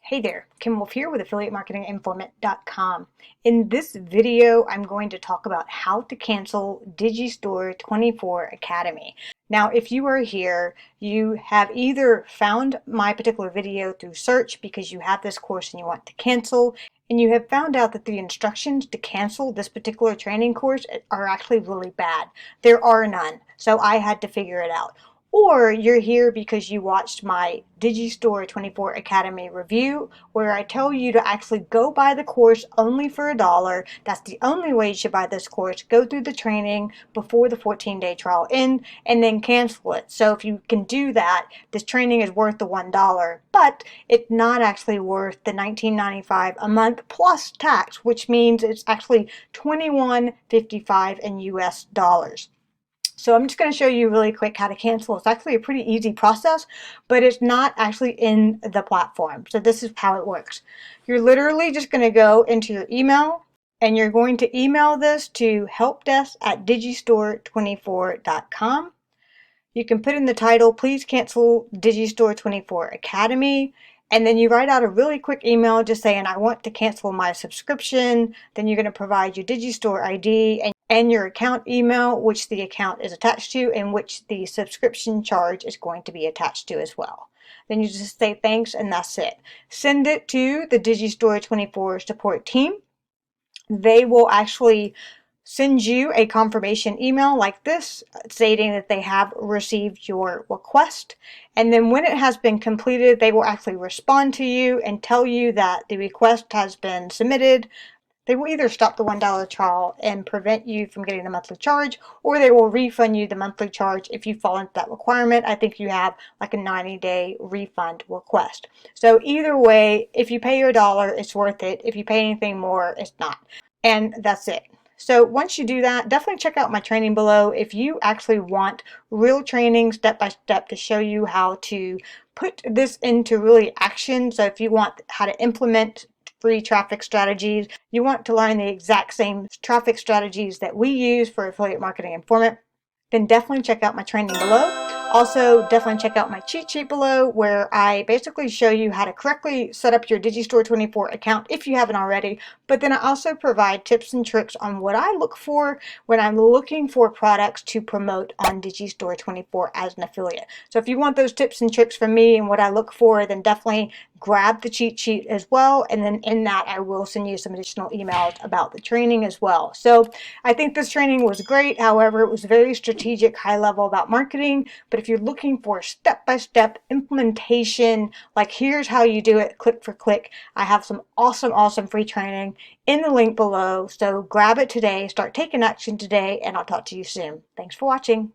Hey there, Kim Wolf here with affiliatemarketinginformant.com. In this video, I'm going to talk about how to cancel Digistore24 Academy. Now, if you are here, you have either found my particular video through search because you have this course and you want to cancel, and you have found out that the instructions to cancel this particular training course are actually really bad. There are none, so I had to figure it out. Or you're here because you watched my Digistore24 Academy review where I tell you to actually go buy the course only for $1. That's the only way you should buy this course. Go through the training before the 14-day trial ends and then cancel it. So if you can do that, this training is worth the $1, but it's not actually worth the $19.95 a month plus tax, which means it's actually $21.55 in US dollars. So I'm just going to show you really quick how to cancel. It's actually a pretty easy process, but it's not actually in the platform. So this is how it works. You're literally just going to go into your email and you're going to email this to helpdesk@digistore24.com. You can put in the title, please cancel Digistore24 Academy. And then you write out a really quick email just saying, I want to cancel my subscription. Then you're going to provide your DigistoreID and your account email, which the account is attached to and which the subscription charge is going to be attached to as well. Then you just say thanks and that's it. Send it to the Digistore24 support team. They will actually send you a confirmation email like this stating that they have received your request, and then when it has been completed they will actually respond to you and tell you that the request has been submitted. They will either stop the $1 trial and prevent you from getting the monthly charge, or they will refund you the monthly charge if you fall into that requirement. I think you have like a 90-day refund request. So either way, if you pay your $1, it's worth it. If you pay anything more, it's not. And that's it. So once you do that, definitely check out my training below. If you actually want real training step by step to show you how to put this into really action. So if you want how to implement free traffic strategies, you want to learn the exact same traffic strategies that we use for Affiliate Marketing Informant, then definitely check out my training below. Also, definitely check out my cheat sheet below where I basically show you how to correctly set up your Digistore24 account if you haven't already, but then I also provide tips and tricks on what I look for when I'm looking for products to promote on Digistore24 as an affiliate. So if you want those tips and tricks from me and what I look for, then definitely grab the cheat sheet as well, and then in that I will send you some additional emails about the training as well. So I think this training was great. However, it was very strategic, high level about marketing, but if you're looking for step-by-step implementation, like here's how you do it click for click, I have some awesome free training in the link below. So grab it today, start taking action today, and I'll talk to you soon. Thanks for watching.